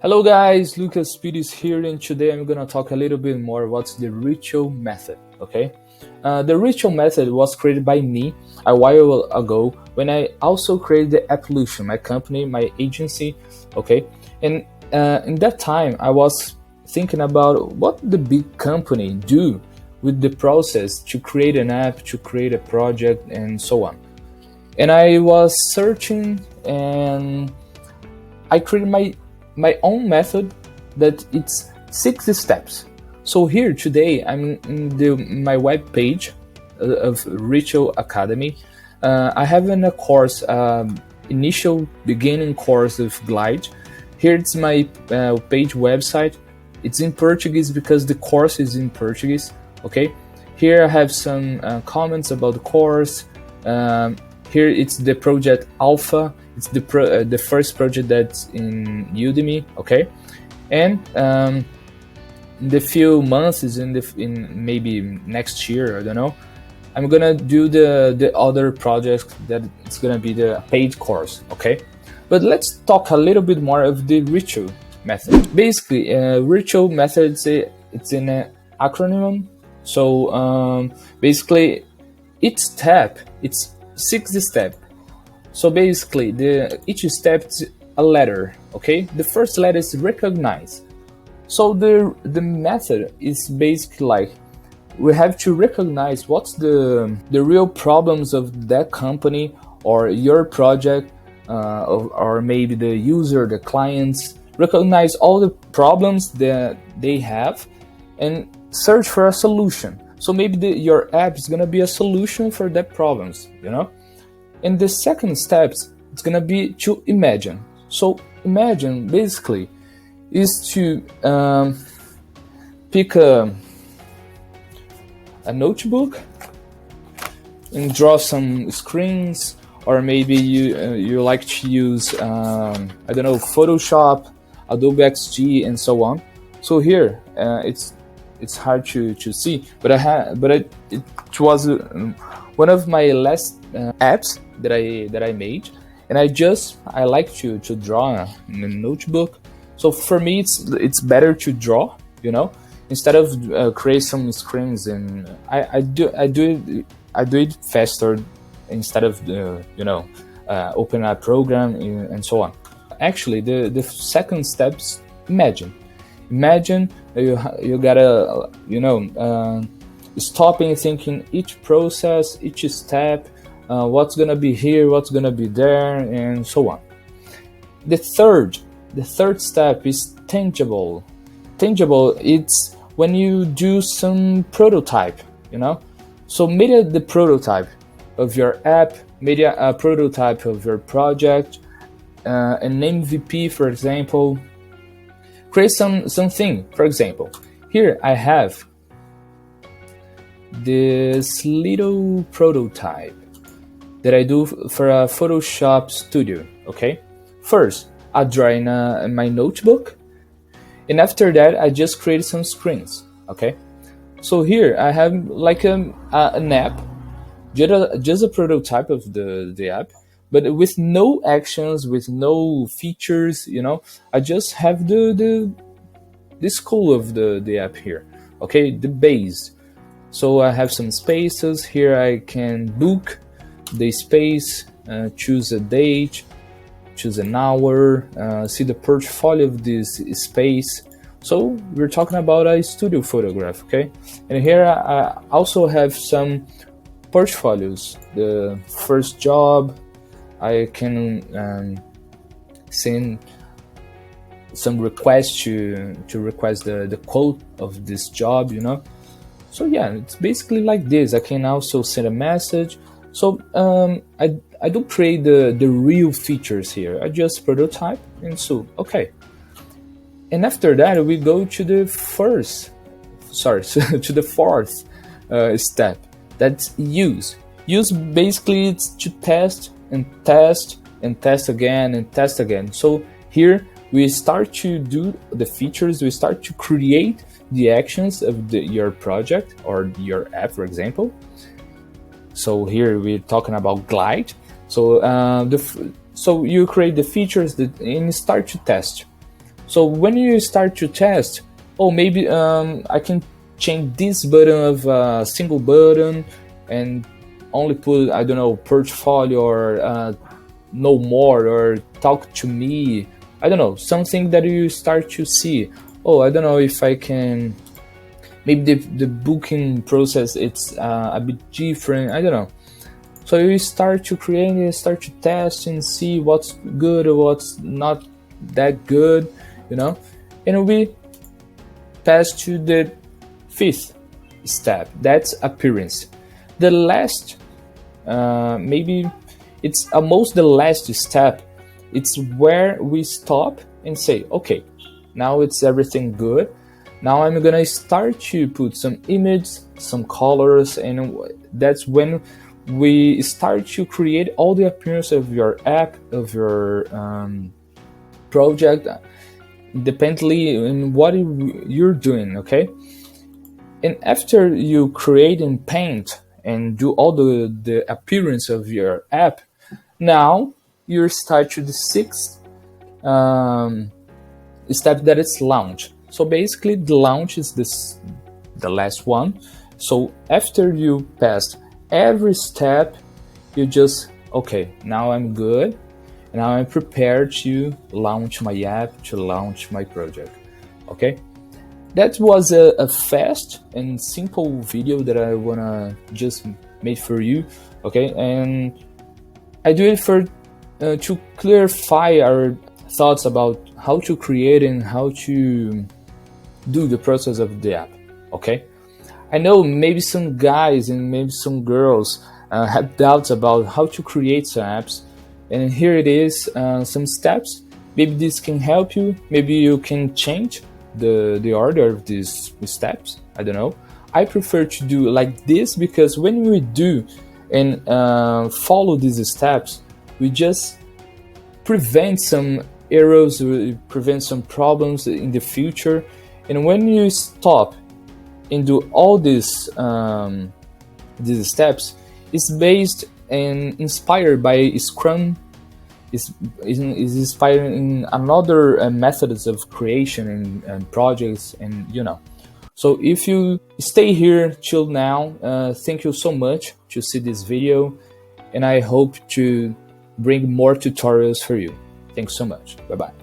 Hello guys, Lucas Pires here, and today I'm gonna talk a little bit more about the ritual method, okay? The ritual method was created by me a while ago when I also created the Evolution, my company, my agency, okay? And in that time, I was thinking about what the big company do with the process to create an app, to create a project, and so on. And I was searching, and I created my own method that it's 6 steps. So here today I'm in my web page of Ritual Academy. I have in a course, initial beginning course of Glide. Here it's my page website. It's in Portuguese because the course is in Portuguese. Okay. Here I have some comments about the course. Here it's the project Alpha. It's the first project that's in Udemy, okay? And in the few months, in maybe next year, I don't know, I'm gonna do the other project that it's gonna be the paid course, okay? But let's talk a little bit more of the ritual method. Basically, ritual method it's in an acronym. So basically, each step it's 6 steps. So basically, each step is a letter, okay? The first letter is recognize. So the method is basically like, we have to recognize what's the real problems of that company or your project, or maybe the user, the clients. Recognize all the problems that they have and search for a solution. So maybe your app is gonna be a solution for that problems, you know? And the second step, it's gonna be to imagine. So imagine basically is to pick a notebook and draw some screens, or maybe you like to use I don't know, Photoshop, Adobe XD, and so on. So here it's hard to see, but it was one of my last apps that I made, and I like to draw in a notebook. So for me it's better to draw, you know, instead of create some screens, and I do it faster instead of open a program and so on. Actually, the second step's imagine you gotta stopping, thinking each process, each step, what's gonna be here, what's gonna be there, and so on. The third step is tangible. Tangible, it's when you do some prototype, you know. So maybe the prototype of your app, maybe a prototype of your project, an MVP, for example. Create something. For example, here I have this little prototype that I do for a Photoshop studio, okay? First, I draw in my notebook, and after that, I just create some screens, okay? So here, I have like an app, just a prototype of the app, but with no actions, with no features, you know? I just have the school of the app here, okay? The base. So I have some spaces here. I can book the space, choose a date, choose an hour, see the portfolio of this space. So we're talking about a studio photograph, okay? And here I also have some portfolios. The first job, I can send some requests to request the quote of this job, you know? So yeah, it's basically like this. I can also send a message. So I don't create the real features here. I just prototype, and so okay. And after that, we go to the to the fourth step. That's use. Use basically it's to test and test and test again and test again. So here we start to do the features. We start to create the actions of your project or your app, for example. So here we're talking about Glide. So so you create the features and start to test. So when you start to test, oh, maybe I can change this button of a single button and only put, I don't know, portfolio or no more, or talk to me, I don't know, something that you start to see. Oh, I don't know if I can, maybe the booking process, it's a bit different, I don't know. So you start to create and start to test and see what's good or what's not that good, you know. And we pass to the fifth step, that's appearance. The last, maybe it's almost the last step. It's where we stop and say, okay, now it's everything good. Now I'm gonna start to put some images, some colors, and that's when we start to create all the appearance of your app, of your project, dependently on what you're doing, okay? And after you create in Paint and do all the appearance of your app, now you start to the sixth step, that is launch. So basically the launch is the last one. So after you passed every step, you just, okay, now I'm good. Now I'm prepared to launch my app, to launch my project, okay? That was a fast and simple video that I wanna just make for you, okay? And I do it for to clarify our thoughts about how to create and how to do the process of the app, okay? I know maybe some guys and maybe some girls have doubts about how to create some apps, and here it is, some steps. Maybe this can help you. Maybe you can change the order of these steps, I don't know. I prefer to do like this because when we do and follow these steps, we just prevent some errors, we prevent some problems in the future. And when you stop and do all these steps, it's based and inspired by Scrum, is inspired in another methods of creation and projects, and you know. So if you stay here till now, thank you so much to see this video, and I hope to bring more tutorials for you. Thanks so much. Bye bye.